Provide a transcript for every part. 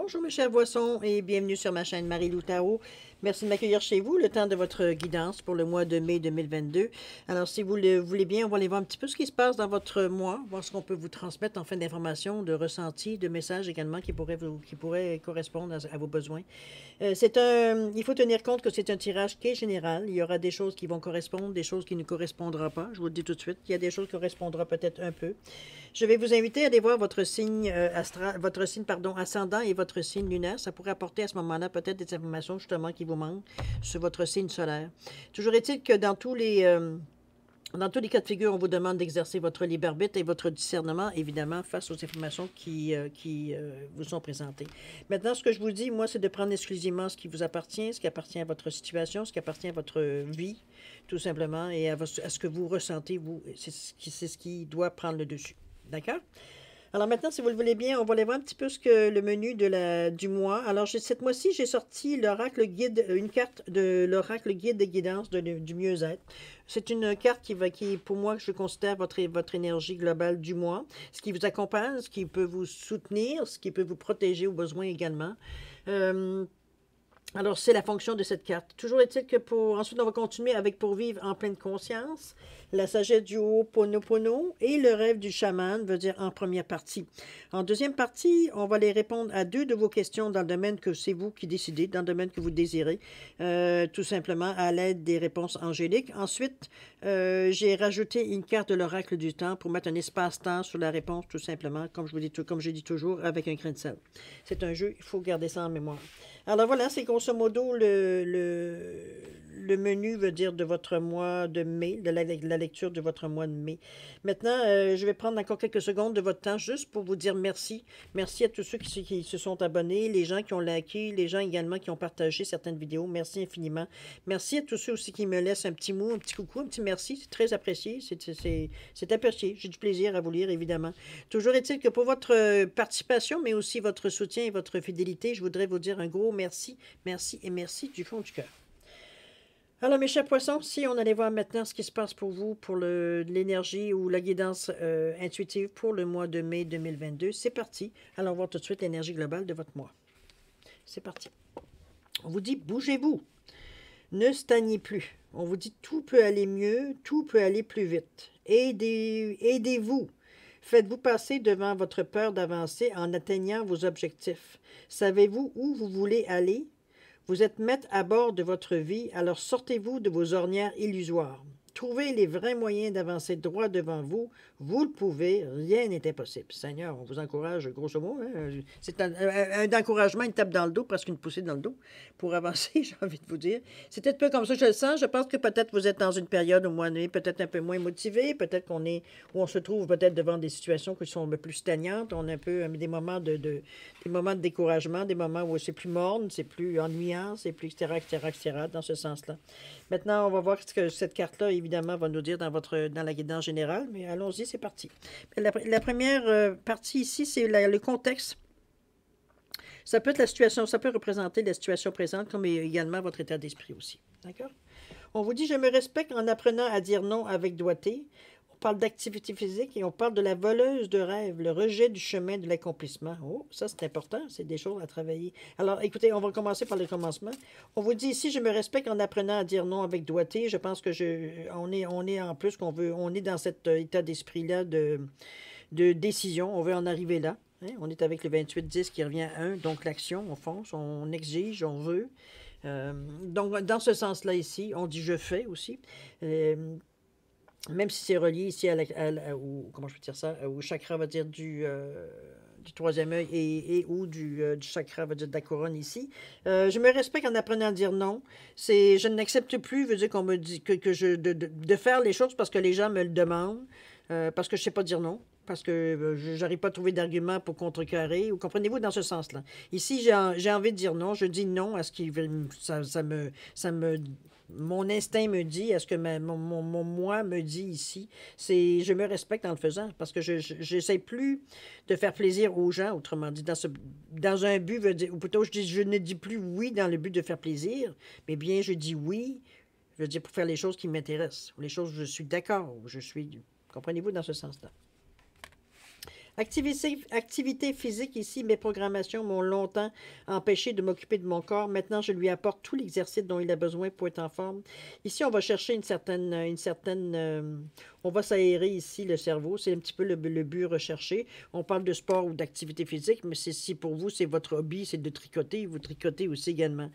Bonjour mes chers boissons et bienvenue sur ma chaîne Marie-Lou Tarot. Merci de m'accueillir chez vous, le temps de votre guidance pour le mois de mai 2022. Alors si vous le voulez bien, on va aller voir un petit peu ce qui se passe dans votre mois, voir ce qu'on peut vous transmettre en fin d'informations, de ressentis, de messages également qui pourraient correspondre à vos besoins. Il faut tenir compte que c'est un tirage qui est général. Il y aura des choses qui vont correspondre, des choses qui ne correspondront pas. Je vous le dis tout de suite. Il y a des choses qui correspondront peut-être un peu. Je vais vous inviter à aller voir votre signe ascendant et votre signe lunaire. Ça pourrait apporter à ce moment-là peut-être des informations justement qui vous manquent sur votre signe solaire. Toujours est-il que dans tous les cas de figure, on vous demande d'exercer votre libre arbitre et votre discernement, évidemment, face aux informations qui vous sont présentées. Maintenant, ce que je vous dis, moi, c'est de prendre exclusivement ce qui vous appartient, ce qui appartient à votre situation, ce qui appartient à votre vie, tout simplement, et à ce que vous ressentez, vous. C'est ce qui doit prendre le dessus. D'accord? Alors maintenant, si vous le voulez bien, on va aller voir un petit peu le menu du mois. Alors, cette mois-ci, j'ai sorti l'oracle guide, une carte de l'oracle guide de guidance du mieux-être. C'est une carte qui, pour moi, je considère votre énergie globale du mois, ce qui vous accompagne, ce qui peut vous soutenir, ce qui peut vous protéger au besoin également. Alors, c'est la fonction de cette carte. Toujours est-il que ensuite, on va continuer avec Pour vivre en pleine conscience, la sagesse du Ho'oponopono et le rêve du chaman, veut dire en première partie. En deuxième partie, on va aller répondre à 2 de vos questions dans le domaine que c'est vous qui décidez, dans le domaine que vous désirez, tout simplement à l'aide des réponses angéliques. Ensuite, j'ai rajouté une carte de l'oracle du temps pour mettre un espace-temps sur la réponse, tout simplement, comme je dis toujours, avec un grain de sel. C'est un jeu, il faut garder ça en mémoire. Alors voilà, c'est grosso modo le menu, veut dire, de votre mois de mai, de la lecture de votre mois de mai. Maintenant, je vais prendre encore quelques secondes de votre temps juste pour vous dire merci. Merci à tous ceux qui se sont abonnés, les gens qui ont liké, les gens également qui ont partagé certaines vidéos. Merci infiniment. Merci à tous ceux aussi qui me laissent un petit mot, un petit coucou, un petit merci. C'est très apprécié. C'est apprécié. J'ai du plaisir à vous lire, évidemment. Toujours est-il que pour votre participation, mais aussi votre soutien et votre fidélité, je voudrais vous dire un gros merci, merci et merci du fond du cœur. Alors, mes chers poissons, si on allait voir maintenant ce qui se passe pour vous, pour l'énergie ou la guidance intuitive pour le mois de mai 2022, c'est parti. Allons voir tout de suite l'énergie globale de votre mois. C'est parti. On vous dit, bougez-vous. Ne stagnez plus. On vous dit, tout peut aller mieux, tout peut aller plus vite. Aidez-vous. Faites-vous passer devant votre peur d'avancer en atteignant vos objectifs. Savez-vous où vous voulez aller? Vous êtes maître à bord de votre vie, alors sortez-vous de vos ornières illusoires. Trouvez les vrais moyens d'avancer droit devant vous. Vous le pouvez, rien n'est impossible. Seigneur, on vous encourage, grosso modo. Hein? C'est un encouragement, une tape dans le dos, presque une poussée dans le dos, pour avancer, j'ai envie de vous dire. C'est peut-être peu comme ça que je le sens. Je pense que peut-être vous êtes dans une période au mois de mai, peut-être un peu moins motivé, peut-être où on se trouve peut-être devant des situations qui sont un peu plus stagnantes. On a un peu des moments des moments de découragement, des moments où c'est plus morne, c'est plus ennuyant, c'est plus etc., dans ce sens-là. Maintenant, on va voir ce que cette carte-là, évidemment, va nous dire dans la guidance générale, mais allons-y, c'est parti. La première partie ici, c'est le contexte. Ça peut être la situation, ça peut représenter la situation présente, comme également votre état d'esprit aussi. D'accord? On vous dit, je me respecte en apprenant à dire non avec doigté. On parle d'activité physique et on parle de la voleuse de rêve, le rejet du chemin de l'accomplissement. Oh, ça c'est important, c'est des choses à travailler. Alors écoutez, on va commencer par le commencement. On vous dit ici, je me respecte en apprenant à dire non avec doigté. Je pense que on est en plus on est dans cet état d'esprit-là de décision. On veut en arriver là. Hein? On est avec le 28-10 qui revient à 1, donc l'action, on fonce, on exige, on veut. Donc, dans ce sens-là ici, on dit « je fais » aussi. Même si c'est relié ici comment je peux dire ça, au chakra, va dire, du troisième œil et ou du chakra, va dire, de la couronne ici. Je me respecte en apprenant à dire non. Je n'accepte plus, veut dire qu'on me dit de faire les choses parce que les gens me le demandent, parce que je ne sais pas dire non. Parce que je n'arrive pas à trouver d'argument pour contrecarrer. Ou comprenez-vous dans ce sens-là? Ici, j'ai envie de dire non. Je dis non à ce qui mon instinct me dit, à ce que mon moi me dit ici. Je me respecte en le faisant. Parce que je n'essaie plus de faire plaisir aux gens, autrement dit. Dans un but, ou plutôt, je ne dis plus oui dans le but de faire plaisir, mais bien, je dis oui, je veux dire, pour faire les choses qui m'intéressent. Ou les choses où je suis d'accord. Comprenez-vous dans ce sens-là? Activité physique ici, mes programmations m'ont longtemps empêché de m'occuper de mon corps. Maintenant, je lui apporte tout l'exercice dont il a besoin pour être en forme. Ici, on va chercher on va s'aérer ici le cerveau. C'est un petit peu le but recherché. On parle de sport ou d'activité physique, mais si pour vous, c'est votre hobby, c'est de tricoter, vous tricotez aussi également.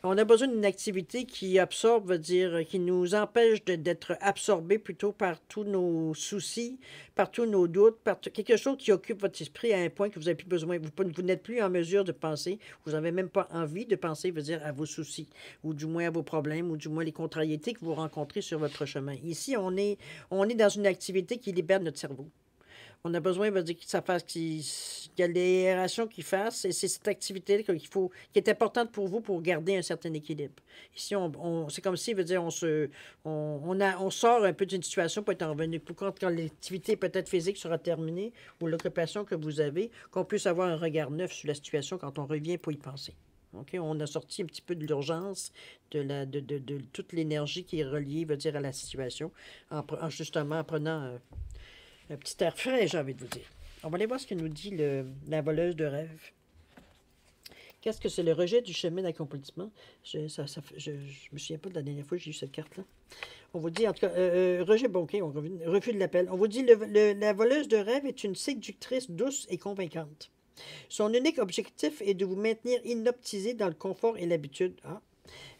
On a besoin d'une activité qui absorbe, veut dire, qui nous empêche d'être absorbé plutôt par tous nos soucis, par tous nos doutes, quelque chose qui occupe votre esprit à un point que vous n'avez plus besoin. Vous n'êtes plus en mesure de penser, vous n'avez même pas envie de penser, veut dire, à vos soucis, ou du moins à vos problèmes, ou du moins les contrariétés que vous rencontrez sur votre chemin. Ici, on est dans une activité qui libère notre cerveau. On a besoin, veut dire, que ça fasse, qu'il y a l'aération qui fasse, et c'est cette activité qui est importante pour vous pour garder un certain équilibre. Ici, c'est comme si, veut dire, on sort un peu d'une situation pour être revenu. Pour quand l'activité peut-être physique sera terminée, ou l'occupation que vous avez, qu'on puisse avoir un regard neuf sur la situation quand on revient pour y penser. Okay? On a sorti un petit peu de l'urgence, de toute l'énergie qui est reliée, veut dire, à la situation, justement en prenant un petit air frais, j'ai envie de vous dire. On va aller voir ce que nous dit la voleuse de rêve. Qu'est-ce que c'est le rejet du chemin d'accomplissement? Je me souviens pas de la dernière fois que j'ai eu cette carte-là. On vous dit, en tout cas, rejet, bon, OK, refus de l'appel. On vous dit, la voleuse de rêve est une séductrice douce et convaincante. Son unique objectif est de vous maintenir inoptisé dans le confort et l'habitude. Ah.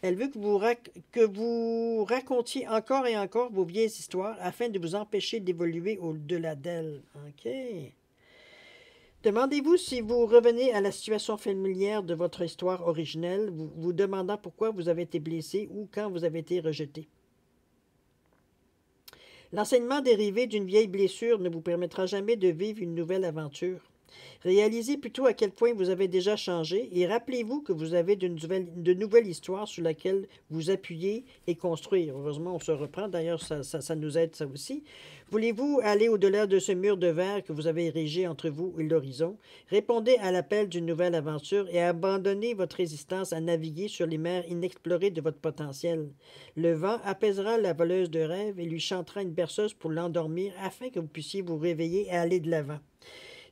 Elle veut que vous racontiez encore et encore vos vieilles histoires afin de vous empêcher d'évoluer au-delà d'elles. OK. Demandez-vous si vous revenez à la situation familière de votre histoire originelle, vous demandant pourquoi vous avez été blessé ou quand vous avez été rejeté. L'enseignement dérivé d'une vieille blessure ne vous permettra jamais de vivre une nouvelle aventure. Réalisez plutôt à quel point vous avez déjà changé et rappelez-vous que vous avez de nouvelles histoires sur lesquelles vous appuyez et construire. Heureusement, on se reprend. D'ailleurs, ça nous aide, ça aussi. Voulez-vous aller au-delà de ce mur de verre que vous avez érigé entre vous et l'horizon? Répondez à l'appel d'une nouvelle aventure et abandonnez votre résistance à naviguer sur les mers inexplorées de votre potentiel. Le vent apaisera la voleuse de rêve et lui chantera une berceuse pour l'endormir afin que vous puissiez vous réveiller et aller de l'avant.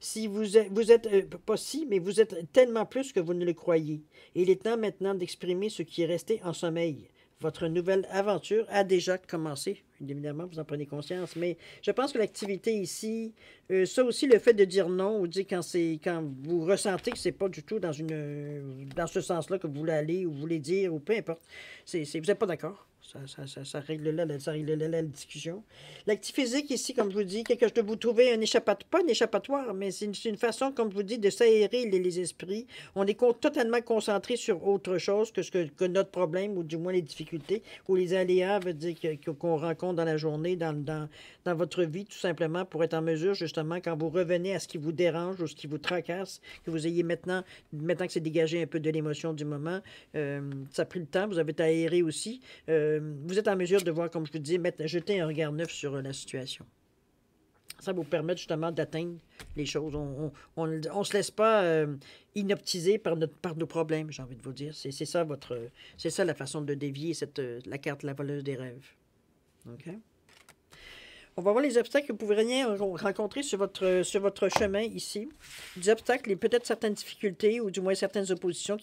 Si vous êtes pas si, mais vous êtes tellement plus que vous ne le croyez. Il est temps maintenant d'exprimer ce qui est resté en sommeil. Votre nouvelle aventure a déjà commencé. Évidemment, vous en prenez conscience, mais je pense que l'activité ici, ça aussi, le fait de dire non, ou dire quand vous ressentez que c'est pas du tout dans ce sens-là que vous voulez aller, ou vous voulez dire, ou peu importe, vous n'êtes pas d'accord. Ça règle là la discussion. L'actif physique ici, comme je vous dis, de vous trouver pas un échappatoire, mais c'est une façon, comme je vous dis, de s'aérer les esprits. On est totalement concentré sur autre chose que notre problème, ou du moins les difficultés, ou les aléas, veut dire qu'on rencontre dans la journée, dans votre vie, tout simplement, pour être en mesure, justement, quand vous revenez à ce qui vous dérange ou ce qui vous tracasse, que vous ayez maintenant que c'est dégagé un peu de l'émotion du moment, ça a pris le temps, vous avez aéré aussi, vous êtes en mesure de voir, comme je vous dis, jeter un regard neuf sur la situation. Ça vous permet justement d'atteindre les choses. On ne se laisse pas inoptiser par nos problèmes, j'ai envie de vous dire. C'est ça la façon de dévier la carte La voleuse des rêves. OK? On va voir les obstacles que vous pourriez rencontrer sur votre chemin ici. Des obstacles et peut-être certaines difficultés ou du moins certaines oppositions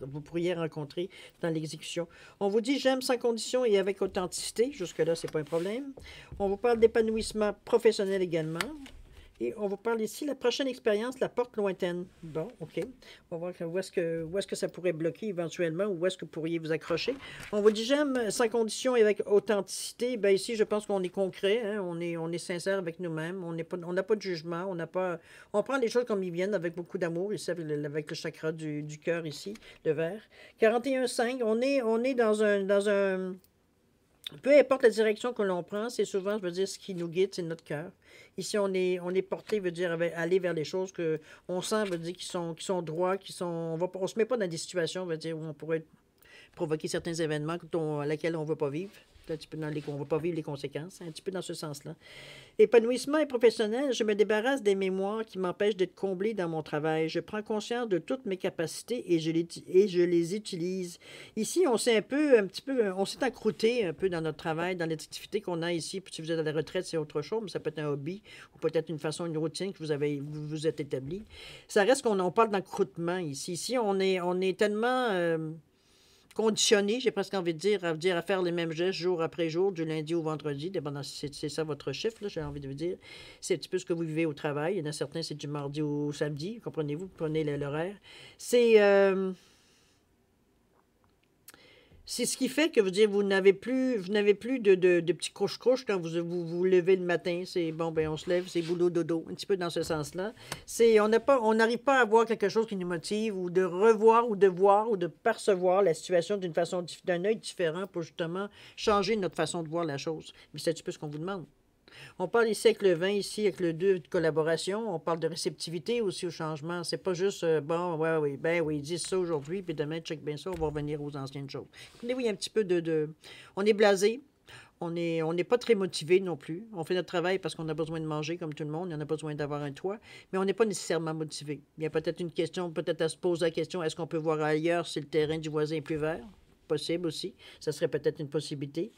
vous pourriez rencontrer dans l'exécution. On vous dit « j'aime sans condition et avec authenticité ». Jusque-là, ce n'est pas un problème. On vous parle d'épanouissement professionnel également. Et on vous parle ici, la prochaine expérience, la porte lointaine. Bon, OK. On va voir où est-ce que ça pourrait bloquer éventuellement, où est-ce que vous pourriez vous accrocher. On vous dit j'aime sans condition et avec authenticité. Bien ici, je pense qu'on est concret, hein? On est sincère avec nous-mêmes. On n'a pas de jugement. On prend les choses comme ils viennent avec beaucoup d'amour, ici, avec le chakra du cœur ici, le vert. 41,5, on est dans un peu importe la direction que l'on prend, c'est souvent, je veux dire, ce qui nous guide, c'est notre cœur. Ici, on est porté, veut dire, aller vers les choses qu'on sent, veut dire, qui sont droits, on se met pas dans des situations, veut dire, où on pourrait provoquer certains événements à laquelle on ne veut pas vivre. un petit peu on ne va pas vivre les conséquences, un petit peu dans ce sens-là. Épanouissement et professionnel, je me débarrasse des mémoires qui m'empêchent d'être comblé dans mon travail. Je prends conscience de toutes mes capacités et je les utilise. Ici, on s'est on s'est encrouté un peu dans notre travail, dans les activités qu'on a ici. Puis si vous êtes à la retraite, c'est autre chose, mais ça peut être un hobby ou peut-être une routine que vous êtes établi. Ça reste on parle d'encroutement ici. Ici, on est tellement conditionné, j'ai presque envie de dire, à faire les mêmes gestes jour après jour, du lundi au vendredi, dépendant si c'est ça votre chiffre, là, j'ai envie de vous dire. C'est un petit peu ce que vous vivez au travail. Il y en a certains, c'est du mardi au samedi, comprenez-vous, vous prenez l'horaire. C'est ce qui fait que vous n'avez plus de petits croche-croche quand vous levez le matin. C'est bon, ben on se lève, c'est boulot, dodo, un petit peu dans ce sens-là. On n'arrive pas à voir quelque chose qui nous motive ou de revoir ou de voir ou de percevoir la situation d'un œil différent pour justement changer notre façon de voir la chose. Mais c'est un petit peu ce qu'on vous demande. On parle ici avec le 20, ici avec le 2 de collaboration. On parle de réceptivité aussi au changement. C'est pas juste, bon, ouais, oui, ben oui, ils disent ça aujourd'hui, puis demain, check bien ça, on va revenir aux anciennes choses. Oui, il y a un petit peu On est blasé. On n'est pas très motivé non plus. On fait notre travail parce qu'on a besoin de manger comme tout le monde. On a besoin d'avoir un toit, mais on n'est pas nécessairement motivé. Il y a peut-être une question, peut-être à se poser la question, est-ce qu'on peut voir ailleurs si le terrain du voisin est plus vert? Possible aussi. Ça serait peut-être une possibilité.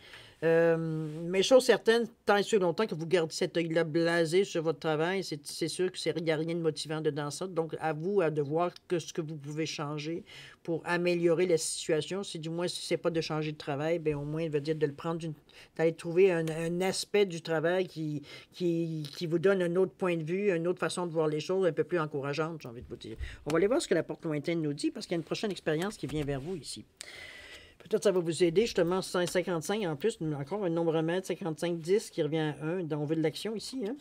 Mais chose certaine, tant et si longtemps que vous gardez cet œil-là blasé sur votre travail, c'est sûr qu'il n'y a rien de motivant dedans ça. Donc, à vous de voir ce que vous pouvez changer pour améliorer la situation. Si du moins, si ce n'est pas de changer de travail, bien au moins, il veut dire de le prendre, d'aller trouver un aspect du travail qui vous donne un autre point de vue, une autre façon de voir les choses, un peu plus encourageante, j'ai envie de vous dire. On va aller voir ce que la porte lointaine nous dit, parce qu'il y a une prochaine expérience qui vient vers vous ici. Peut-être ça va vous aider, justement, 155 en plus, encore un nombre maître, 55-10 qui revient à 1, on veut de l'action ici. Hein?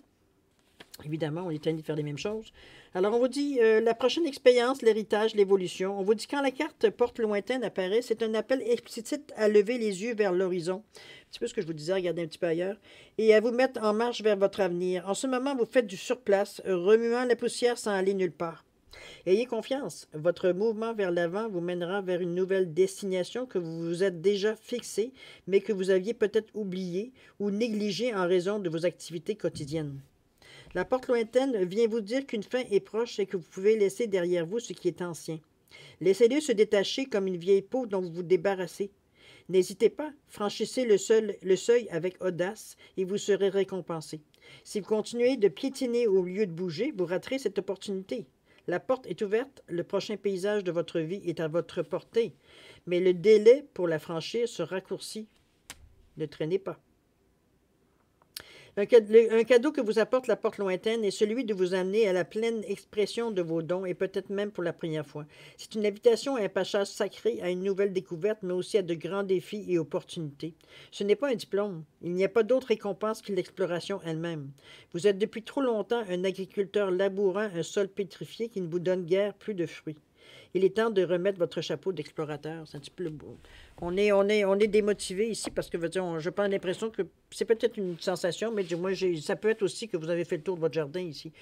Évidemment, on est tenté de faire les mêmes choses. Alors, on vous dit la prochaine expérience, l'héritage, l'évolution. On vous dit quand la carte porte lointaine apparaît, c'est un appel explicite à lever les yeux vers l'horizon. Un petit peu ce que je vous disais, regardez un petit peu ailleurs. Et à vous mettre en marche vers votre avenir. En ce moment, vous faites du surplace, remuant la poussière sans aller nulle part. Ayez confiance, votre mouvement vers l'avant vous mènera vers une nouvelle destination que vous vous êtes déjà fixée, mais que vous aviez peut-être oubliée ou négligée en raison de vos activités quotidiennes. La porte lointaine vient vous dire qu'une fin est proche et que vous pouvez laisser derrière vous ce qui est ancien. Laissez-le se détacher comme une vieille peau dont vous vous débarrassez. N'hésitez pas, franchissez le seuil avec audace et vous serez récompensé. Si vous continuez de piétiner au lieu de bouger, vous raterez cette opportunité. La porte est ouverte, le prochain paysage de votre vie est à votre portée, mais le délai pour la franchir se raccourcit. Ne traînez pas. Un cadeau que vous apporte la porte lointaine est celui de vous amener à la pleine expression de vos dons et peut-être même pour la première fois. C'est une invitation à un passage sacré, à une nouvelle découverte, mais aussi à de grands défis et opportunités. Ce n'est pas un diplôme. Il n'y a pas d'autre récompense que l'exploration elle-même. Vous êtes depuis trop longtemps un agriculteur labourant un sol pétrifié qui ne vous donne guère plus de fruits. Il est temps de remettre votre chapeau d'explorateur. C'est un petit peu le beau. On est démotivé ici parce que je prends l'impression que c'est peut-être une sensation, mais du moins, ça peut être aussi que vous avez fait le tour de votre jardin ici.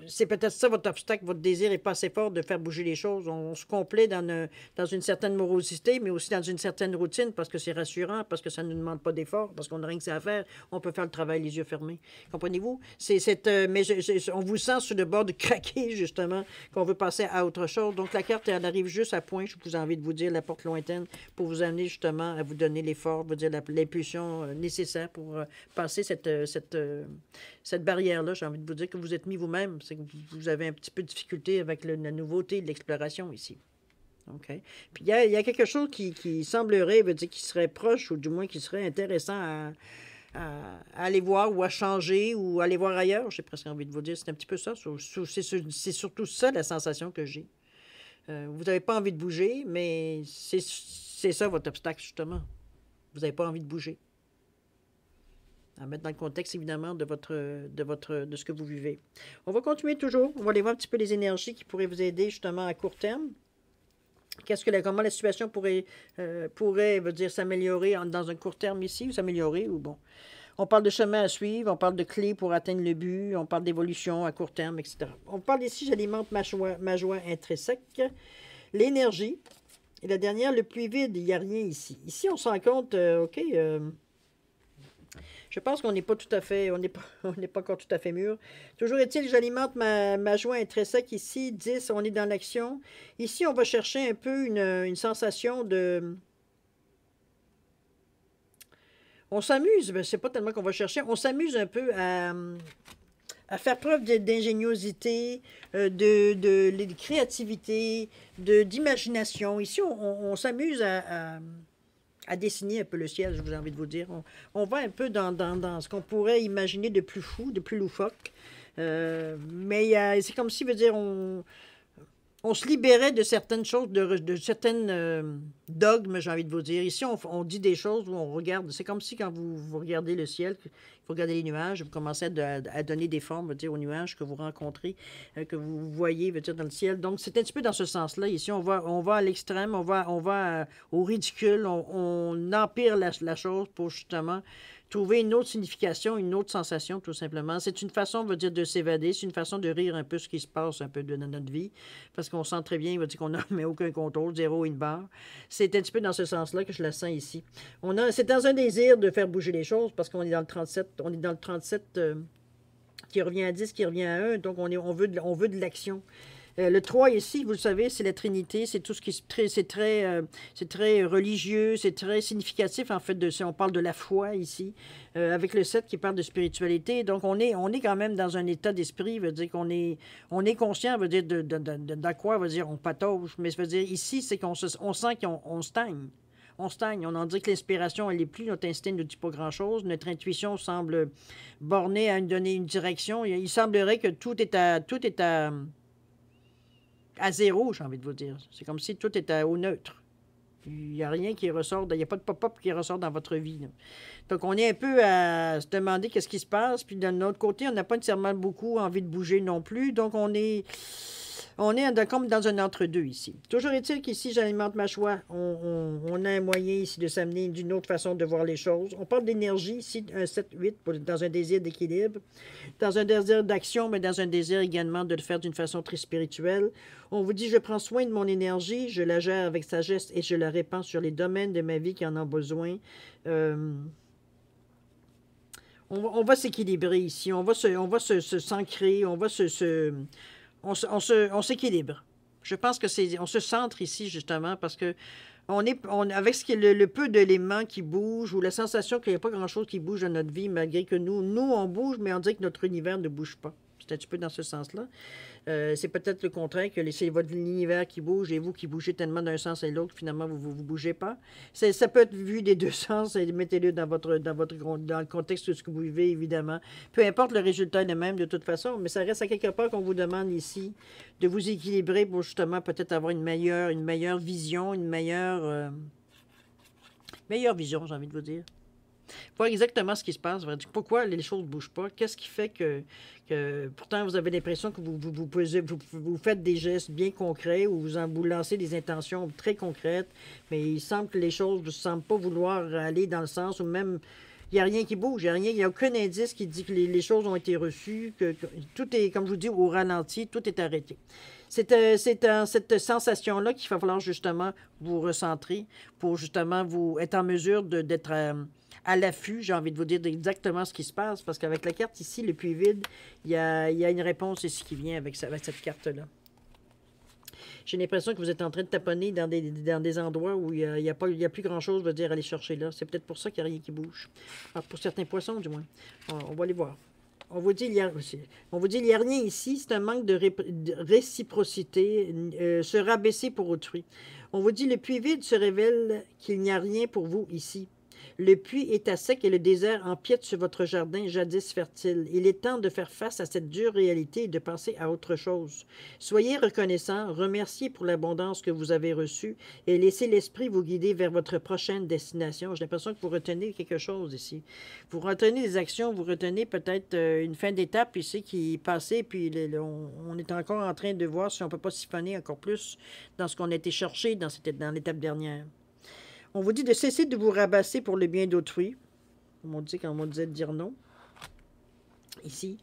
C'est peut-être ça votre obstacle, votre désir n'est pas assez fort de faire bouger les choses. On se complaît dans une certaine morosité, mais aussi dans une certaine routine parce que c'est rassurant, parce que ça ne nous demande pas d'effort, parce qu'on n'a rien que ça à faire. On peut faire le travail les yeux fermés. Comprenez-vous? Mais on vous sent sur le bord de craquer, justement, qu'on veut passer à autre chose. Donc, la carte, elle arrive juste à point. Je vous ai envie de vous dire la porte lointaine pour vous amener justement à vous donner l'effort, vous dire l'impulsion nécessaire pour passer cette barrière-là. J'ai envie de vous dire que vous êtes mis vous-même. C'est que vous avez un petit peu de difficulté avec la nouveauté de l'exploration ici. OK? Puis il y a quelque chose qui semblerait, veut dire, qui serait proche ou du moins qui serait intéressant à aller voir ou à changer ou aller voir ailleurs. J'ai presque envie de vous dire, c'est un petit peu ça. C'est surtout ça la sensation que j'ai. Vous n'avez pas envie de bouger, mais c'est ça votre obstacle, justement. Vous n'avez pas envie de bouger. À mettre dans le contexte, évidemment, de ce que vous vivez. On va continuer toujours. On va aller voir un petit peu les énergies qui pourraient vous aider, justement, à court terme. Comment la situation pourrait veut dire, s'améliorer dans un court terme ici, ou s'améliorer, ou bon. On parle de chemin à suivre, on parle de clés pour atteindre le but, on parle d'évolution à court terme, etc. On parle ici, j'alimente ma joie intrinsèque, l'énergie, Et la dernière, le puits vide, il n'y a rien ici. Ici, on se rend compte, OK, je pense qu'on n'est pas tout à fait, on n'est pas encore tout à fait mûr. Toujours est-il, j'alimente ma joie intrinsèque ici. 10, on est dans l'action. Ici, on va chercher un peu une sensation de... On s'amuse, mais c'est pas tellement qu'on va chercher. On s'amuse un peu à faire preuve d'ingéniosité, de créativité, d'imagination. Ici, on s'amuse à dessiner un peu le ciel, je vous ai envie de vous dire. On va un peu dans ce qu'on pourrait imaginer de plus fou, de plus loufoque. Mais c'est comme si, veut dire, on se libérait de certaines choses, de certaines dogmes, j'ai envie de vous dire. Ici, on dit des choses où on regarde. C'est comme si quand vous regardez le ciel, vous regardez les nuages, vous commencez à donner des formes, veut dire, aux nuages que vous rencontrez, que vous voyez, veut dire, dans le ciel. Donc, c'est un petit peu dans ce sens-là. Ici, on va à l'extrême, on va au ridicule, on empire la chose pour justement trouver une autre signification, une autre sensation, tout simplement. C'est une façon, veut dire, de s'évader, c'est une façon de rire un peu ce qui se passe un peu dans notre vie, parce qu'on sent très bien, veut dire qu'on n'a mais aucun contrôle, zéro une barre. C'est un petit peu dans ce sens-là que je la sens ici. C'est dans un désir de faire bouger les choses, parce qu'on est dans le 37, on est dans le 37 qui revient à 10, qui revient à 1, donc on veut de l'action. Le 3 ici, vous le savez, c'est la Trinité, c'est tout ce qui c'est très religieux, c'est très significatif en fait, on parle de la foi ici, avec le 7 qui parle de spiritualité, donc on est quand même dans un état d'esprit, veut dire qu'on est conscient, veut dire de quoi, veut dire on patauge, mais ça veut dire ici, c'est on sent qu'on stagne. On stagne, on en dit que l'inspiration, elle n'est plus, notre instinct ne dit pas grand-chose, notre intuition semble bornée à nous donner une direction, il semblerait que tout est à zéro, j'ai envie de vous dire. C'est comme si tout était au neutre. Il n'y a rien qui ressort, il n'y a pas de pop-up qui ressort dans votre vie. Là. Donc, on est un peu à se demander qu'est-ce qui se passe. Puis, d'un autre côté, on n'a pas nécessairement beaucoup envie de bouger non plus. Donc, on est comme dans un entre-deux ici. Toujours est-il qu'ici, j'alimente ma joie. On a un moyen ici de s'amener d'une autre façon de voir les choses. On parle d'énergie ici, un 7-8, dans un désir d'équilibre, dans un désir d'action, mais dans un désir également de le faire d'une façon très spirituelle. On vous dit, je prends soin de mon énergie, je la gère avec sagesse et je la répands sur les domaines de ma vie qui en ont besoin. On va s'équilibrer ici, on va s'ancrer, on s'équilibre. Je pense que on se centre ici, justement, parce que avec le peu d'éléments qui bougent, ou la sensation qu'il n'y a pas grand-chose qui bouge dans notre vie, malgré que nous, on bouge, mais on dirait que notre univers ne bouge pas. C'est un petit peu dans ce sens-là. C'est peut-être le contraire, que c'est votre univers qui bouge et vous qui bougez tellement d'un sens et l'autre, finalement, vous ne bougez pas. Ça peut être vu des deux sens, et mettez-le dans le contexte de ce que vous vivez, évidemment. Peu importe, le résultat est le même de toute façon, mais ça reste à quelque part qu'on vous demande ici de vous équilibrer pour justement peut-être avoir une meilleure vision, une meilleure vision, j'ai envie de vous dire. Voir exactement ce qui se passe. Pourquoi les choses ne bougent pas? Qu'est-ce qui fait que pourtant vous avez l'impression que vous faites des gestes bien concrets ou vous lancez des intentions très concrètes, mais il semble que les choses ne semblent pas vouloir aller dans le sens où même il n'y a rien qui bouge, il n'y a aucun indice qui dit que les choses ont été reçues, que tout est, comme je vous dis, au ralenti, tout est arrêté. C'est dans cette sensation-là qu'il va falloir justement vous recentrer pour justement vous être en mesure d'être à l'affût, j'ai envie de vous dire exactement ce qui se passe, parce qu'avec la carte ici, le puits vide, il y a une réponse ici qui vient avec cette carte-là. J'ai l'impression que vous êtes en train de taponner dans des endroits où il n'y a plus grand-chose, je veux dire, à aller chercher là. C'est peut-être pour ça qu'il n'y a rien qui bouge. Alors, pour certains poissons, du moins. On va aller voir. On vous dit, il n'y a rien ici. C'est un manque de réciprocité, se rabaisser pour autrui. On vous dit, le puits vide se révèle qu'il n'y a rien pour vous ici. Le puits est à sec et le désert empiète sur votre jardin jadis fertile. Il est temps de faire face à cette dure réalité et de penser à autre chose. Soyez reconnaissants, remerciez pour l'abondance que vous avez reçue et laissez l'esprit vous guider vers votre prochaine destination. J'ai l'impression que vous retenez quelque chose ici. Vous retenez des actions, vous retenez peut-être une fin d'étape ici qui est passée, puis on est encore en train de voir si on ne peut pas siphonner encore plus dans ce qu'on a été cherché dans l'étape dernière. On vous dit de cesser de vous rabasser pour le bien d'autrui. Comme on dit quand on disait de dire non. Ici.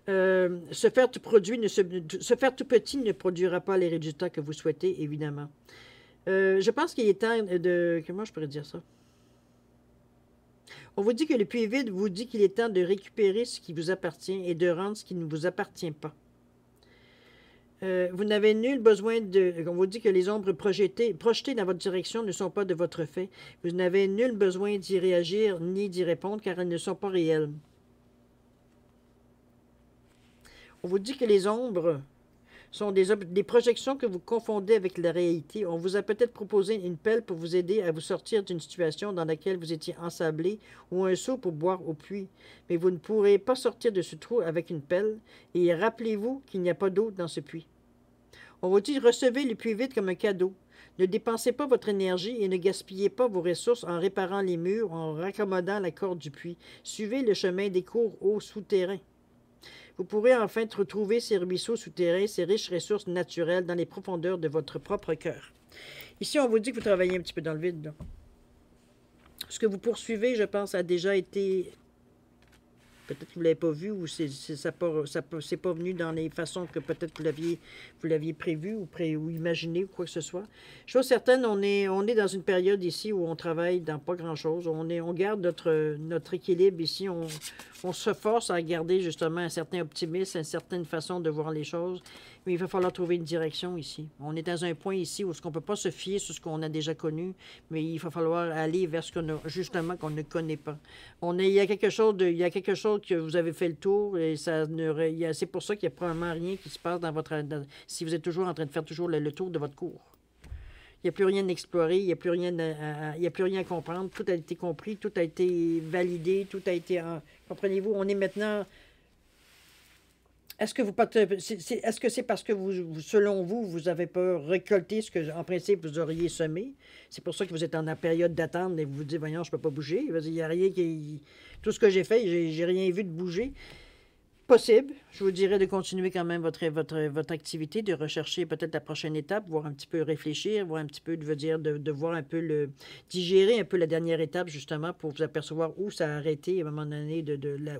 Se faire tout petit ne produira pas les résultats que vous souhaitez, évidemment. Je pense qu'il est temps de... Comment je pourrais dire ça? On vous dit que le puits vide vous dit qu'il est temps de récupérer ce qui vous appartient et de rendre ce qui ne vous appartient pas. Vous n'avez nul besoin de... On vous dit que les ombres projetées dans votre direction ne sont pas de votre fait. Vous n'avez nul besoin d'y réagir ni d'y répondre car elles ne sont pas réelles. On vous dit que les ombres sont des projections que vous confondez avec la réalité. On vous a peut-être proposé une pelle pour vous aider à vous sortir d'une situation dans laquelle vous étiez ensablé ou un seau pour boire au puits. Mais vous ne pourrez pas sortir de ce trou avec une pelle et rappelez-vous qu'il n'y a pas d'eau dans ce puits. On vous dit recevez le puits vide comme un cadeau. Ne dépensez pas votre énergie et ne gaspillez pas vos ressources en réparant les murs, en raccommodant la corde du puits. Suivez le chemin des cours eaux souterrains. Vous pourrez enfin retrouver ces ruisseaux souterrains, ces riches ressources naturelles dans les profondeurs de votre propre cœur. Ici, on vous dit que vous travaillez un petit peu dans le vide. Là. Ce que vous poursuivez, je pense, a déjà été... Peut-être que vous ne l'avez pas vu ou ça c'est pas venu dans les façons que peut-être vous l'aviez prévu ou imaginé ou quoi que ce soit. Chose certaine, on est dans une période ici où on travaille dans pas grand-chose. On garde notre équilibre ici. On se force à garder justement un certain optimisme, une certaine façon de voir les choses. Mais il va falloir trouver une direction ici. On est dans un point ici où on ne peut pas se fier sur ce qu'on a déjà connu, mais il va falloir aller vers ce qu'on a justement qu'on ne connaît pas. Il y a quelque chose que vous avez fait le tour et c'est pour ça qu'il n'y a probablement rien qui se passe si vous êtes toujours en train de faire toujours le tour de votre cours. Il n'y a plus rien à explorer, il n'y a plus rien à comprendre. Tout a été compris, tout a été validé, tout a été... Comprenez-vous, on est maintenant... Est-ce que c'est parce que selon vous, vous n'avez pas récolté ce que, en principe, vous auriez semé? C'est pour ça que vous êtes en période d'attente et vous vous dites, voyons, je ne peux pas bouger. Il n'y a rien qui... Tout ce que j'ai fait, j'ai rien vu de bouger. Possible. Je vous dirais de continuer quand même votre activité, de rechercher peut-être la prochaine étape, voir un petit peu réfléchir, voir un petit peu, de voir un peu digérer un peu la dernière étape, justement, pour vous apercevoir où ça a arrêté, à un moment donné,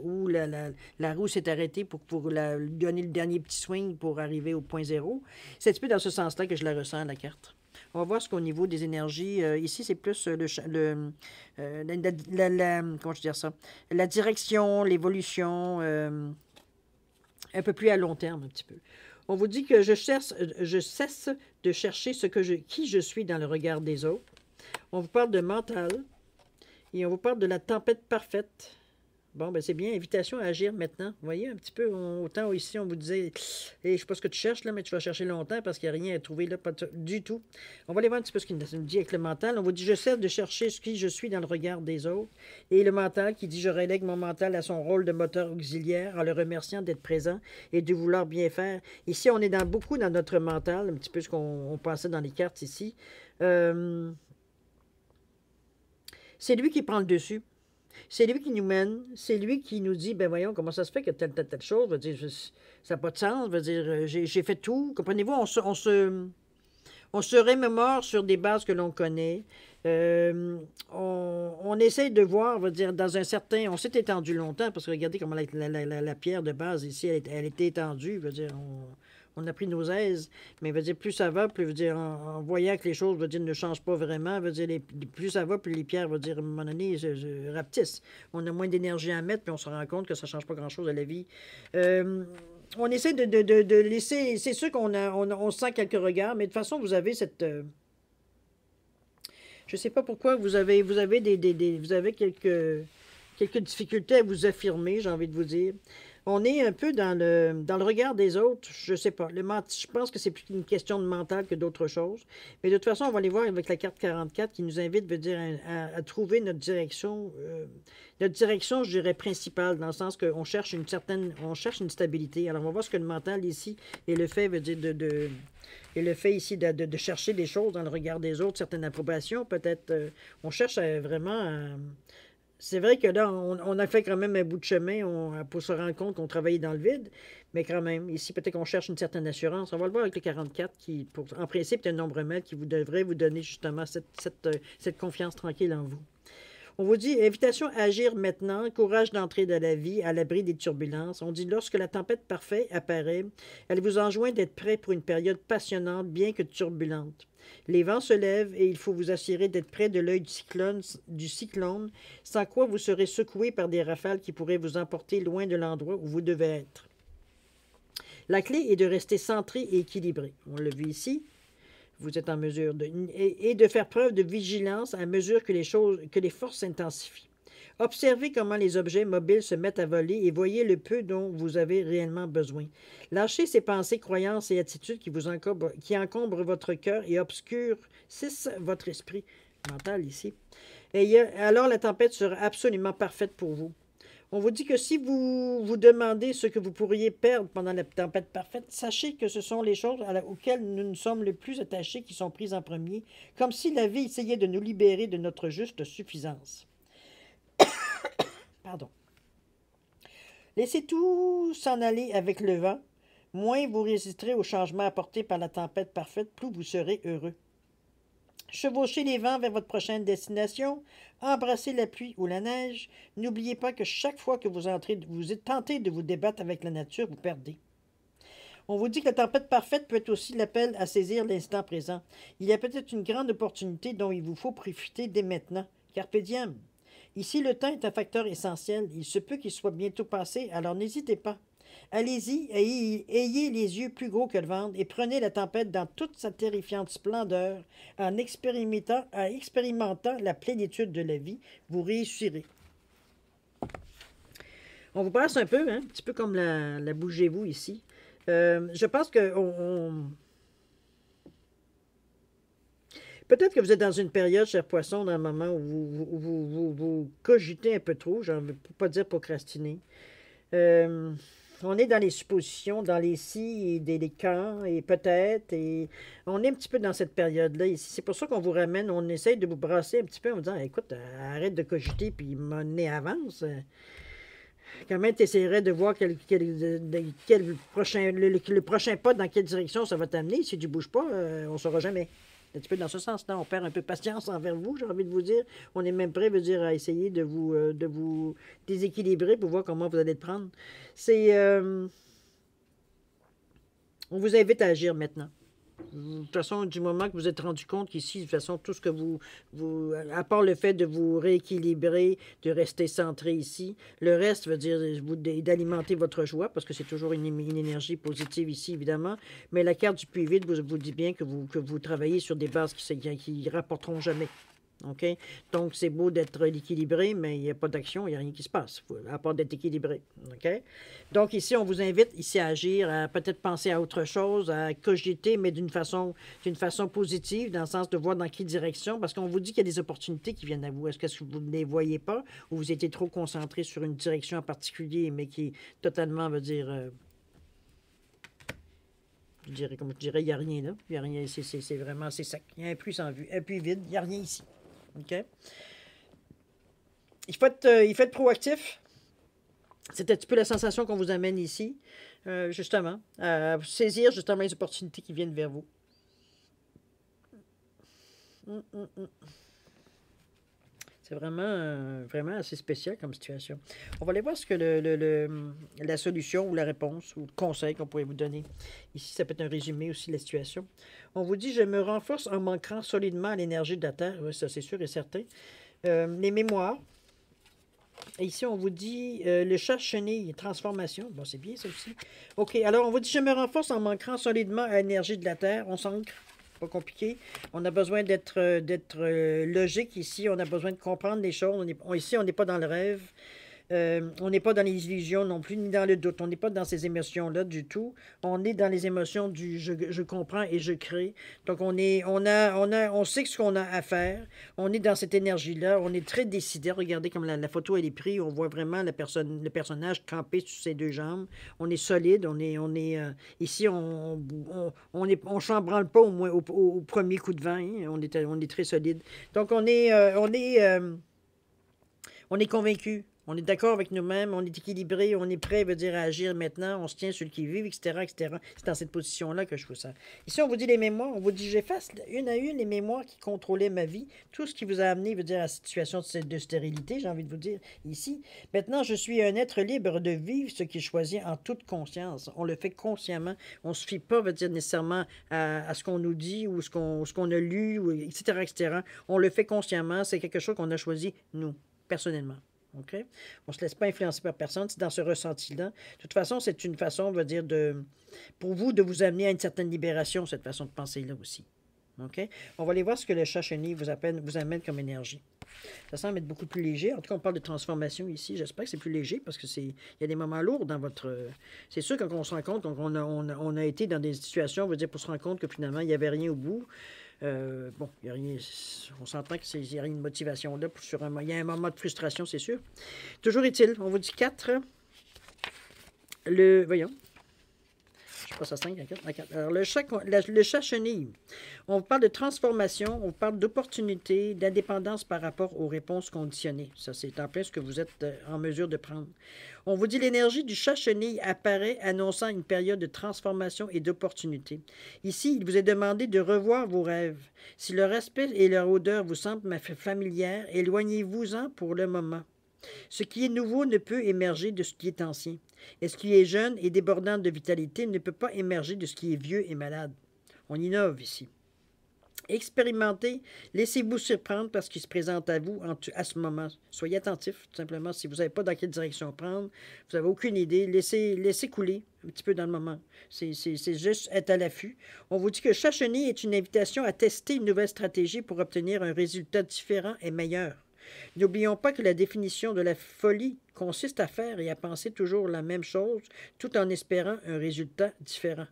où la roue s'est arrêtée pour lui donner le dernier petit swing pour arriver au point zéro. C'est un petit peu dans ce sens-là que je la ressens, la carte. On va voir ce qu'au niveau des énergies, ici, c'est plus comment je veux dire ça, la direction, l'évolution, un peu plus à long terme, un petit peu. On vous dit que je cesse de chercher qui je suis dans le regard des autres. On vous parle de mental et on vous parle de la tempête parfaite. Bon, ben c'est bien, invitation à agir maintenant. Vous voyez, un petit peu, autant ici, on vous disait, hey, je ne sais pas ce que tu cherches, là, mais tu vas chercher longtemps parce qu'il n'y a rien à trouver là, pas du tout. On va aller voir un petit peu ce qu'il nous dit avec le mental. On vous dit, je cesse de chercher qui je suis dans le regard des autres. Et le mental qui dit, je relègue mon mental à son rôle de moteur auxiliaire en le remerciant d'être présent et de vouloir bien faire. Ici, on est beaucoup dans notre mental, un petit peu ce qu'on pensait dans les cartes ici. C'est lui qui prend le dessus. C'est lui qui nous mène, c'est lui qui nous dit, ben voyons, comment ça se fait que telle chose, je veux dire, ça n'a pas de sens, je veux dire, j'ai fait tout, comprenez-vous, on se remémore sur des bases que l'on connaît, on essaie de voir, on va dire, dans un certain, on s'est étendu longtemps, parce que regardez comment la pierre de base ici, elle était étendue, je veux dire, on a pris nos aises, mais veut dire, plus ça va, plus veut dire, en voyant que les choses veut dire, ne changent pas vraiment, veut dire, plus ça va, plus les pierres, veut dire, à un moment donné, rapetissent. On a moins d'énergie à mettre, puis on se rend compte que ça ne change pas grand-chose à la vie. On essaie de laisser... C'est sûr on sent quelques regards, mais de toute façon, vous avez cette... je ne sais pas pourquoi vous avez quelques difficultés à vous affirmer, j'ai envie de vous dire. On est un peu dans le regard des autres, je ne sais pas. Je pense que c'est plus une question de mental que d'autre chose. Mais de toute façon, on va aller voir avec la carte 44 qui nous invite, veut dire, à trouver notre direction. Notre direction, je dirais, principale, dans le sens qu'on cherche on cherche une stabilité. Alors, on va voir ce que le mental ici et le fait, veut dire, et le fait ici de chercher des choses dans le regard des autres, certaines approbations, peut-être, on cherche vraiment c'est vrai que là, on a fait quand même un bout de chemin pour se rendre compte qu'on travaillait dans le vide, mais quand même, ici, peut-être qu'on cherche une certaine assurance. On va le voir avec le 44, qui, en principe, est un nombre maître qui devrait vous donner justement cette confiance tranquille en vous. On vous dit, invitation à agir maintenant, courage d'entrer dans la vie, à l'abri des turbulences. On dit, lorsque la tempête parfaite apparaît, elle vous enjoint d'être prêt pour une période passionnante, bien que turbulente. Les vents se lèvent et il faut vous assurer d'être près de l'œil du cyclone, sans quoi vous serez secoué par des rafales qui pourraient vous emporter loin de l'endroit où vous devez être. La clé est de rester centré et équilibré. On le vit ici. Vous êtes en mesure de faire preuve de vigilance à mesure que les forces s'intensifient. Observez comment les objets mobiles se mettent à voler et voyez le peu dont vous avez réellement besoin. Lâchez ces pensées, croyances et attitudes qui encombrent votre cœur et obscurcissent votre esprit mental ici. Alors la tempête sera absolument parfaite pour vous. On vous dit que si vous vous demandez ce que vous pourriez perdre pendant la tempête parfaite, sachez que ce sont les choses auxquelles nous nous sommes le plus attachés qui sont prises en premier, comme si la vie essayait de nous libérer de notre juste suffisance. Pardon. Laissez tout s'en aller avec le vent. Moins vous résisterez aux changements apportés par la tempête parfaite, plus vous serez heureux. Chevauchez les vents vers votre prochaine destination, embrassez la pluie ou la neige. N'oubliez pas que chaque fois que vous êtes tenté de vous débattre avec la nature, vous perdez. On vous dit que la tempête parfaite peut être aussi l'appel à saisir l'instant présent. Il y a peut-être une grande opportunité dont il vous faut profiter dès maintenant. Carpe diem. Ici, le temps est un facteur essentiel. Il se peut qu'il soit bientôt passé, alors n'hésitez pas. Allez-y, ayez les yeux plus gros que le ventre et prenez la tempête dans toute sa terrifiante splendeur en expérimentant la plénitude de la vie. Vous réussirez. On vous passe un peu, hein, un petit peu comme la bougez-vous ici. Je pense que peut-être que vous êtes dans une période, cher poisson, dans un moment où vous cogitez un peu trop, je ne veux pas dire procrastiner. On est dans les suppositions, dans les si et les quand, et peut-être, et on est un petit peu dans cette période-là ici. C'est pour ça qu'on vous ramène, on essaye de vous brasser un petit peu en vous disant, écoute, arrête de cogiter, puis mon avance. Comment tu essaierais de voir le prochain pas, dans quelle direction ça va t'amener? Si tu ne bouges pas, on ne saura jamais. Un petit peu dans ce sens-là, on perd un peu patience envers vous, j'ai envie de vous dire. On est même prêt, à essayer de vous déséquilibrer pour voir comment vous allez le prendre. On vous invite à agir maintenant. De toute façon, du moment que vous êtes rendu compte qu'ici, de toute façon, tout ce que à part le fait de vous rééquilibrer, de rester centré ici, le reste veut dire d'alimenter votre joie, parce que c'est toujours une énergie positive ici, évidemment. Mais la carte du puits vide vous dit bien que vous travaillez sur des bases qui ne rapporteront jamais. OK? Donc, c'est beau d'être équilibré, mais il n'y a pas d'action, il n'y a rien qui se passe, à part d'être équilibré. OK? Donc, ici, on vous invite ici à agir, à peut-être penser à autre chose, à cogiter, mais d'une façon positive, dans le sens de voir dans quelle direction, parce qu'on vous dit qu'il y a des opportunités qui viennent à vous. Est-ce que vous ne les voyez pas, ou vous étiez trop concentré sur une direction en particulier, mais qui totalement veut dire... il n'y a rien là. Il n'y a rien, c'est vraiment, c'est sec. Il y a un puits sans vue, un puits vide, il n'y a rien ici. OK? Il faut être proactif. C'est un petit peu la sensation qu'on vous amène ici, justement, à saisir justement les opportunités qui viennent vers vous. C'est vraiment assez spécial comme situation. On va aller voir ce que la solution ou la réponse ou le conseil qu'on pourrait vous donner. Ici, ça peut être un résumé aussi de la situation. On vous dit, je me renforce en m'ancrant solidement à l'énergie de la Terre. Oui, ça c'est sûr et certain. Les mémoires. Et ici, on vous dit, le chat chenille, transformation. Bon, c'est bien ça aussi. OK, alors on vous dit, je me renforce en m'ancrant solidement à l'énergie de la Terre. On s'ancre. Pas compliqué. On a besoin d'être logique ici. On a besoin de comprendre les choses. Ici, on n'est pas dans le rêve. On n'est pas dans les illusions non plus, ni dans le doute. On n'est pas dans ces émotions-là du tout. On est dans les émotions du je comprends et je crée. Donc, on sait ce qu'on a à faire. On est dans cette énergie-là. On est très décidé. Regardez comme la photo, elle est prise. On voit vraiment le personnage campé sur ses deux jambes. On est solide. Ici, on chambranle pas au premier coup de vent. Hein. On est très solide. Donc, on est convaincu. On est d'accord avec nous-mêmes, on est équilibré, on est prêt, veut dire, à agir maintenant, on se tient sur le qui-vive, etc., etc. C'est dans cette position-là que je fais ça. Ici, on vous dit les mémoires, on vous dit j'efface une à une les mémoires qui contrôlaient ma vie, tout ce qui vous a amené, veut dire, à la situation de stérilité, j'ai envie de vous dire ici. Maintenant, je suis un être libre de vivre ce qui choisit en toute conscience. On le fait consciemment, on ne se fie pas, veut dire, nécessairement à ce qu'on nous dit ou ce qu'on a lu, ou, etc., etc. On le fait consciemment, c'est quelque chose qu'on a choisi, nous, personnellement. OK? On ne se laisse pas influencer par personne. C'est dans ce ressenti-là. De toute façon, c'est une façon, on va dire, pour vous, de vous amener à une certaine libération, cette façon de penser-là aussi. OK? On va aller voir ce que le chat chenille vous amène comme énergie. Ça semble être beaucoup plus léger. En tout cas, on parle de transformation ici. J'espère que c'est plus léger parce il y a des moments lourds dans votre... C'est sûr, quand on se rend compte, on a été dans des situations, on va dire, pour se rendre compte que finalement, il n'y avait rien au bout. Bon, y a rien, on s'entend qu'il n'y a rien de motivation là. Il y a un moment de frustration, c'est sûr. Toujours est-il, on vous dit 4. Voyons. Je passe à 5, à 4. Alors, le chat chenille. On vous parle de transformation, on vous parle d'opportunité, d'indépendance par rapport aux réponses conditionnées. Ça, c'est en plein ce que vous êtes en mesure de prendre. On vous dit l'énergie du chat chenille apparaît annonçant une période de transformation et d'opportunité. Ici, il vous est demandé de revoir vos rêves. Si leur aspect et leur odeur vous semblent familières, éloignez-vous-en pour le moment. Ce qui est nouveau ne peut émerger de ce qui est ancien. Et ce qui est jeune et débordant de vitalité ne peut pas émerger de ce qui est vieux et malade. On innove ici. Expérimentez, laissez-vous surprendre par ce qui se présente à vous à ce moment. Soyez attentif, tout simplement. Si vous n'avez pas dans quelle direction prendre, vous n'avez aucune idée, laissez couler un petit peu dans le moment. C'est juste être à l'affût. On vous dit que chaque chenille est une invitation à tester une nouvelle stratégie pour obtenir un résultat différent et meilleur. N'oublions pas que la définition de la folie consiste à faire et à penser toujours la même chose, tout en espérant un résultat différent.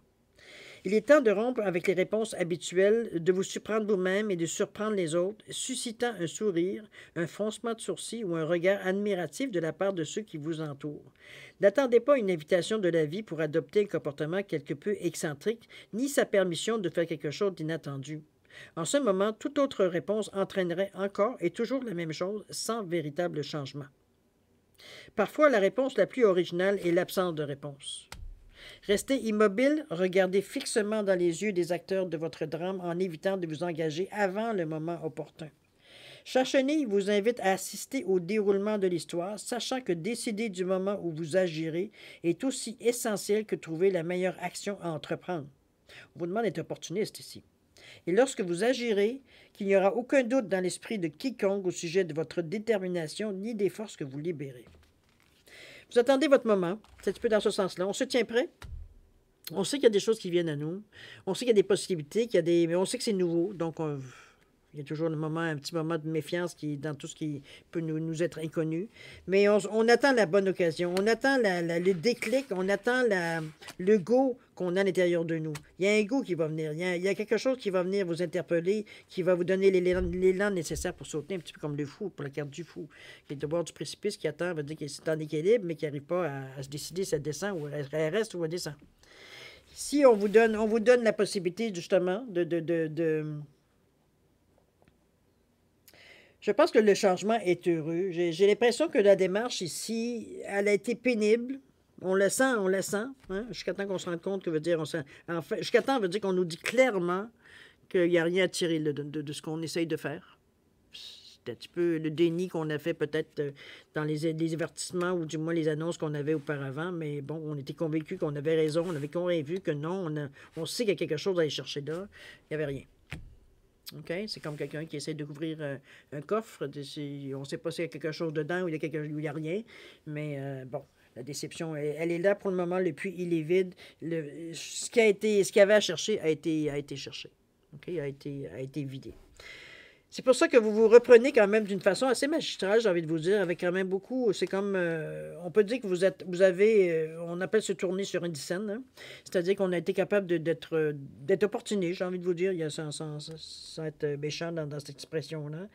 Il est temps de rompre avec les réponses habituelles, de vous surprendre vous-même et de surprendre les autres, suscitant un sourire, un froncement de sourcils ou un regard admiratif de la part de ceux qui vous entourent. N'attendez pas une invitation de la vie pour adopter un comportement quelque peu excentrique, ni sa permission de faire quelque chose d'inattendu. En ce moment, toute autre réponse entraînerait encore et toujours la même chose, sans véritable changement. Parfois, la réponse la plus originale est l'absence de réponse. Restez immobile, regardez fixement dans les yeux des acteurs de votre drame en évitant de vous engager avant le moment opportun. Chaque chenille vous invite à assister au déroulement de l'histoire, sachant que décider du moment où vous agirez est aussi essentiel que trouver la meilleure action à entreprendre. On vous demande d'être opportuniste ici. Et lorsque vous agirez, qu'il n'y aura aucun doute dans l'esprit de quiconque au sujet de votre détermination ni des forces que vous libérez. Vous attendez votre moment, c'est un petit peu dans ce sens-là. On se tient prêt. On sait qu'il y a des choses qui viennent à nous. On sait qu'il y a des possibilités, mais on sait que c'est nouveau. Donc, il y a toujours un petit moment de méfiance dans tout ce qui peut nous être inconnu. Mais on attend la bonne occasion. On attend le déclic. On attend le go qu'on a à l'intérieur de nous. Il y a un go qui va venir. Il y a quelque chose qui va venir vous interpeller, qui va vous donner l'élan nécessaire pour sauter, un petit peu comme le fou, pour la carte du fou, qui est au bord du précipice, qui attend, veut dire qu'il est en équilibre, mais qui n'arrive pas à se décider si elle descend ou elle reste ou elle descend. Si on vous donne la possibilité, justement, Je pense que le changement est heureux. J'ai l'impression que la démarche ici, elle a été pénible. On le sent. Hein? Jusqu'à temps qu'on se rende compte que veut dire... jusqu'à temps, veut dire qu'on nous dit clairement qu'il n'y a rien à tirer de ce qu'on essaye de faire. C'est un petit peu le déni qu'on a fait peut-être dans les avertissements ou du moins les annonces qu'on avait auparavant. Mais bon, on était convaincus qu'on avait raison. On avait convaincu que non. On sait qu'il y a quelque chose à aller chercher là. Il n'y avait rien. Okay? C'est comme quelqu'un qui essaie d'ouvrir un coffre. On ne sait pas s'il y a quelque chose dedans ou il n'y a rien. Mais bon, la déception, elle est là pour le moment. Le puits, il est vide. Ce qu'il y avait à chercher a été cherché. Okay? A été vidé. C'est pour ça que vous vous reprenez quand même d'une façon assez magistrale, j'ai envie de vous dire, avec quand même beaucoup... C'est comme... on peut dire que vous avez... on appelle se tourner sur une scène. Hein? C'est-à-dire qu'on a été capable d'être opportuniste, j'ai envie de vous dire, sans être méchant dans cette expression-là.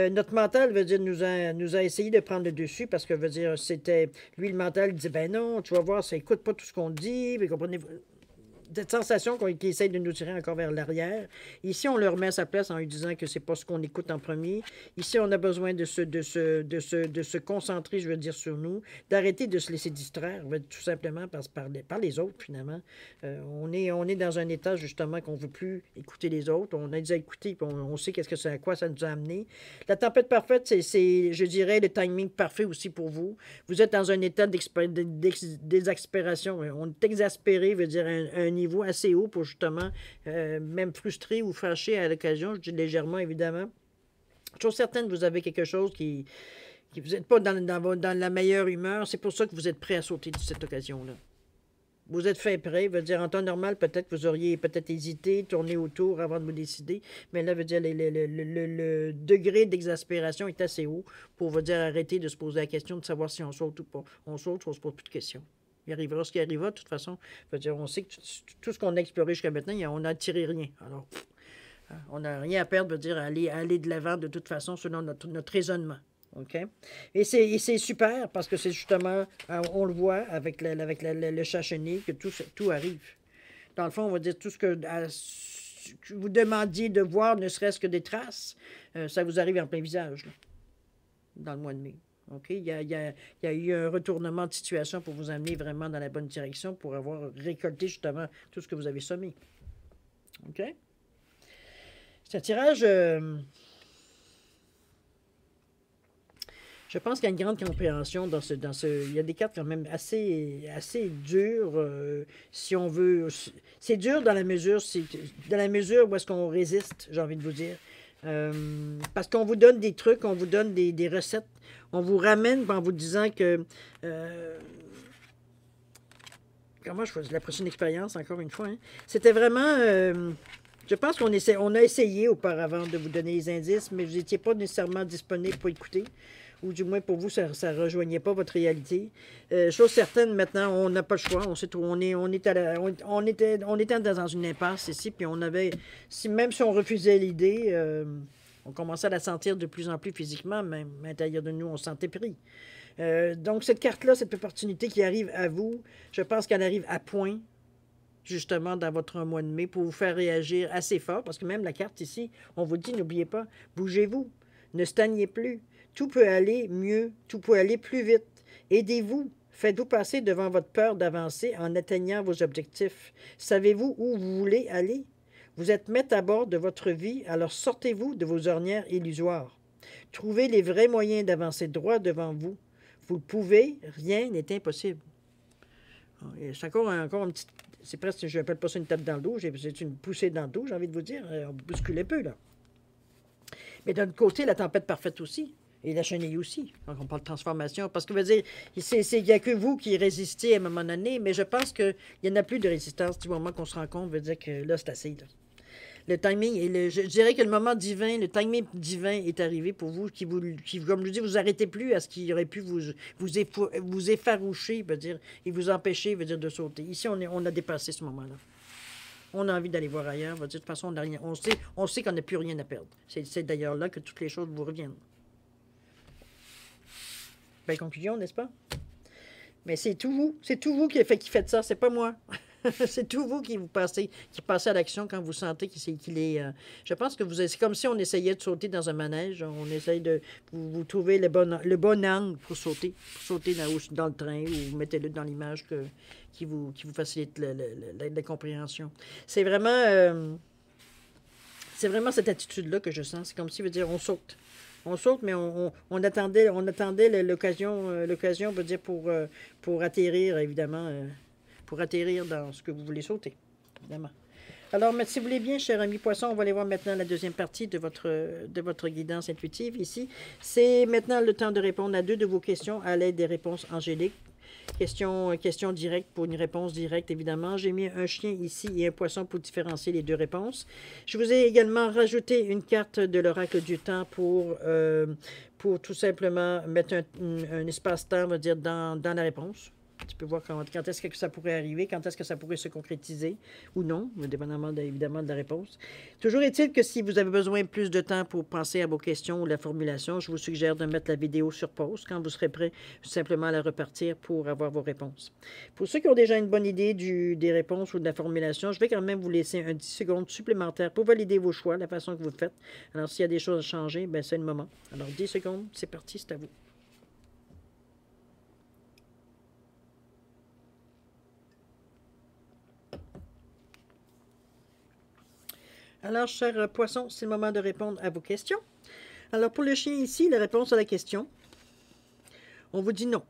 Notre mental, veut dire, nous a essayé de prendre le dessus parce que, veut dire, c'était... Lui, le mental, il disait, ben non, tu vas voir, ça écoute pas tout ce qu'on dit, mais comprenez-vous... cette sensation qui essaie de nous tirer encore vers l'arrière. Ici, on le remet à sa place en lui disant que c'est pas ce qu'on écoute en premier. Ici, on a besoin de se concentrer, je veux dire, sur nous, d'arrêter de se laisser distraire, tout simplement par les autres, finalement. On est dans un état, justement, qu'on ne veut plus écouter les autres. On a déjà écouté, puis on sait à quoi ça nous a amené. La tempête parfaite, c'est, je dirais, le timing parfait aussi pour vous. Vous êtes dans un état d'exaspération. On est exaspéré, veut dire un niveau assez haut pour justement, même frustré ou fâché à l'occasion, je dis légèrement, évidemment. Chose certaine, vous avez quelque chose qui vous n'êtes pas dans la meilleure humeur. C'est pour ça que vous êtes prêt à sauter de cette occasion-là. Vous êtes fait prêt, veut dire en temps normal, peut-être que vous auriez peut-être hésité, tourné autour avant de vous décider, mais là, veut dire le degré d'exaspération est assez haut pour vous dire arrêter de se poser la question de savoir si on saute ou pas. On saute, on ne se pose plus de questions. Il arrivera ce qui arrivera, de toute façon. Veut dire, on sait que tout ce qu'on a exploré jusqu'à maintenant, on n'a tiré rien. Alors, on n'a rien à perdre, veut dire aller de l'avant de toute façon selon notre raisonnement. OK? Et c'est super parce que c'est justement, on le voit avec le chat chenille, que tout arrive. Dans le fond, on va dire tout ce que vous demandiez de voir, ne serait-ce que des traces, ça vous arrive en plein visage, là, dans le mois de mai. OK? Il y a eu un retournement de situation pour vous amener vraiment dans la bonne direction pour avoir récolté justement tout ce que vous avez semé. OK? C'est un tirage... je pense qu'il y a une grande compréhension dans ce... Il y a des cartes quand même assez dures, si on veut. C'est dur dans la mesure où est-ce qu'on résiste, j'ai envie de vous dire. Parce qu'on vous donne des trucs, on vous donne des recettes. On vous ramène en vous disant que... comment je faisais la prochaine expérience, encore une fois. Hein? C'était vraiment... je pense on a essayé auparavant de vous donner les indices, mais vous n'étiez pas nécessairement disponible pour écouter. Ou du moins pour vous, ça ne rejoignait pas votre réalité. Chose certaine, maintenant, on n'a pas le choix. On était dans une impasse ici, puis on avait, même si on refusait l'idée, on commençait à la sentir de plus en plus physiquement, même à l'intérieur de nous, on se sentait pris. Donc, cette carte-là, cette opportunité qui arrive à vous, je pense qu'elle arrive à point, justement, dans votre mois de mai, pour vous faire réagir assez fort, parce que même la carte ici, on vous dit, n'oubliez pas, bougez-vous, ne stagnez plus. Tout peut aller mieux, tout peut aller plus vite. Aidez-vous, faites-vous passer devant votre peur d'avancer en atteignant vos objectifs. Savez-vous où vous voulez aller? Vous êtes maître à bord de votre vie, alors sortez-vous de vos ornières illusoires. Trouvez les vrais moyens d'avancer droit devant vous. Vous le pouvez, rien n'est impossible. C'est encore un petit... C'est presque, je n'appelle pas ça une tape dans le dos, c'est une poussée dans le dos, j'ai envie de vous dire. On bouscule un peu, là. Mais d'un autre côté, la tempête parfaite aussi. Et la chenille aussi, quand on parle de transformation. Parce que, veut dire, il n'y a que vous qui résistez à un moment donné, mais je pense qu'il n'y en a plus de résistance du moment qu'on se rend compte, veut dire que là, c'est assez. Là. Le timing, je dirais que le moment divin, le timing divin est arrivé pour vous, qui comme je dis, vous arrêtez plus à ce qui aurait pu vous effaroucher, veut dire, et vous empêcher, veut dire, de sauter. Ici, on a dépassé ce moment-là. On a envie d'aller voir ailleurs. Veut dire, de toute façon, on sait qu'on n'a plus rien à perdre. C'est d'ailleurs là que toutes les choses vous reviennent. Belle conclusion, n'est-ce pas? Mais c'est tout vous qui faites ça, c'est pas moi. C'est tout vous qui passez à l'action quand vous sentez qu'il est... je pense que c'est comme si on essayait de sauter dans un manège. On essaye de... Vous trouvez le bon angle pour sauter dans le train, ou mettez-le dans l'image qui vous facilite la compréhension. C'est vraiment cette attitude-là que je sens. C'est comme si, veut dire, on saute. On saute, mais on attendait l'occasion, veut dire, pour atterrir, évidemment, pour atterrir dans ce que vous voulez sauter, évidemment. Alors, si vous voulez bien, cher ami Poisson, on va aller voir maintenant la deuxième partie de votre guidance intuitive ici. C'est maintenant le temps de répondre à 2 de vos questions à l'aide des réponses angéliques. Question directe pour une réponse directe, évidemment. J'ai mis un chien ici et un poisson pour différencier les 2 réponses. Je vous ai également rajouté une carte de l'oracle du temps pour tout simplement mettre un espace-temps, on va dire, dans la réponse. Tu peux voir quand est-ce que ça pourrait arriver, quand est-ce que ça pourrait se concrétiser ou non, dépendamment évidemment de la réponse. Toujours est-il que si vous avez besoin de plus de temps pour penser à vos questions ou la formulation, je vous suggère de mettre la vidéo sur pause. Quand vous serez prêt, simplement à la repartir pour avoir vos réponses. Pour ceux qui ont déjà une bonne idée des réponses ou de la formulation, je vais quand même vous laisser un 10 secondes supplémentaires pour valider vos choix, la façon que vous le faites. Alors, s'il y a des choses à changer, ben c'est le moment. Alors, 10 secondes, c'est parti, c'est à vous. Alors, chers poissons, c'est le moment de répondre à vos questions. Alors, pour le chien ici, la réponse à la question, on vous dit non,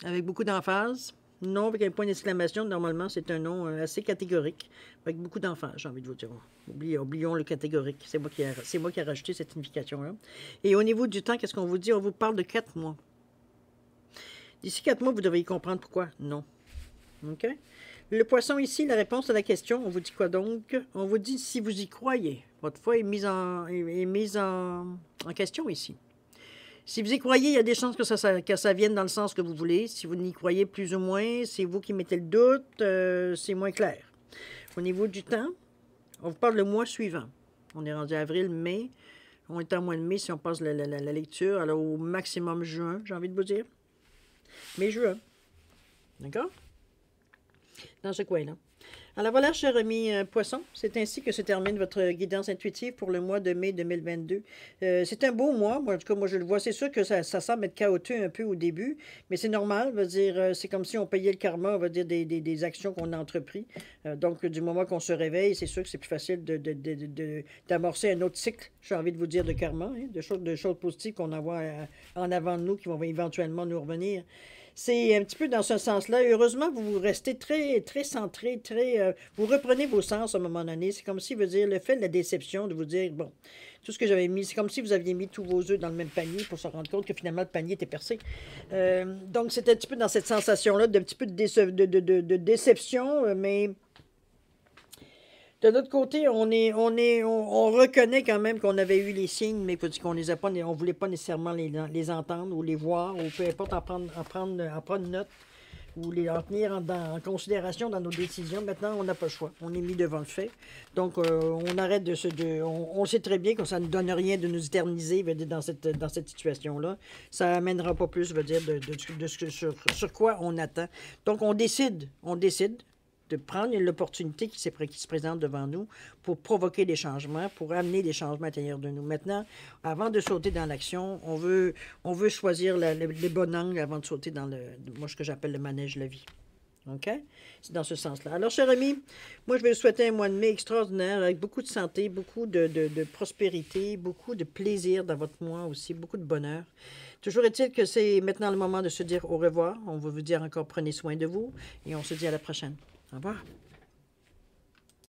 avec beaucoup d'emphase. Non, avec un point d'exclamation, normalement, c'est un non assez catégorique, avec beaucoup d'emphase, j'ai envie de vous dire. Oublions le catégorique, c'est moi qui ai rajouté cette signification-là. Et au niveau du temps, qu'est-ce qu'on vous dit? On vous parle de 4 mois. D'ici 4 mois, vous devriez comprendre pourquoi non. OK? Le poisson ici, la réponse à la question, on vous dit quoi donc? On vous dit si vous y croyez. Votre foi est mise en question ici. Si vous y croyez, il y a des chances que ça vienne dans le sens que vous voulez. Si vous n'y croyez plus ou moins, c'est vous qui mettez le doute, c'est moins clair. Au niveau du temps, on vous parle le mois suivant. On est rendu avril, mai. On est en mois de mai si on passe la lecture. Alors au maximum juin, j'ai envie de vous dire. Mais juin. D'accord? Dans ce coin-là. Alors voilà, cher ami poisson, c'est ainsi que se termine votre guidance intuitive pour le mois de mai 2022. C'est un beau mois, moi, en tout cas, moi je le vois. C'est sûr que ça semble être chaotique un peu au début, mais c'est normal, veut dire, c'est comme si on payait le karma, on va dire, des actions qu'on a entreprises. Donc, du moment qu'on se réveille, c'est sûr que c'est plus facile d'amorcer un autre cycle, j'ai envie de vous dire, de karma, hein, de choses positives qu'on envoie en avant de nous, qui vont éventuellement nous revenir. C'est un petit peu dans ce sens-là. Heureusement, vous restez très, très centré, vous reprenez vos sens à un moment donné. C'est comme si, veut dire, le fait de la déception, de vous dire, bon, tout ce que j'avais mis, c'est comme si vous aviez mis tous vos œufs dans le même panier pour se rendre compte que finalement le panier était percé. Donc, c'est un petit peu dans cette sensation-là, d'un petit peu de déception, mais de l'autre côté, on reconnaît quand même qu'on avait eu les signes, mais qu'on les a pas, on voulait pas nécessairement les entendre ou les voir, ou peu importe en prendre note, ou en tenir en considération dans nos décisions. Maintenant, on n'a pas le choix. On est mis devant le fait. Donc, on arrête on sait très bien que ça ne donne rien de nous éterniser dans cette situation-là. Ça n'amènera pas plus, veut dire, sur quoi on attend. Donc, on décide de prendre l'opportunité qui se présente devant nous pour provoquer des changements, pour amener des changements à l'intérieur de nous. Maintenant, avant de sauter dans l'action, on veut choisir les bons angles avant de sauter dans moi, ce que j'appelle le manège de la vie. OK? C'est dans ce sens-là. Alors, chers amis, moi, je vais vous souhaiter un mois de mai extraordinaire avec beaucoup de santé, beaucoup de prospérité, beaucoup de plaisir dans votre mois aussi, beaucoup de bonheur. Toujours est-il que c'est maintenant le moment de se dire au revoir. On va vous dire encore prenez soin de vous et on se dit à la prochaine. Au revoir.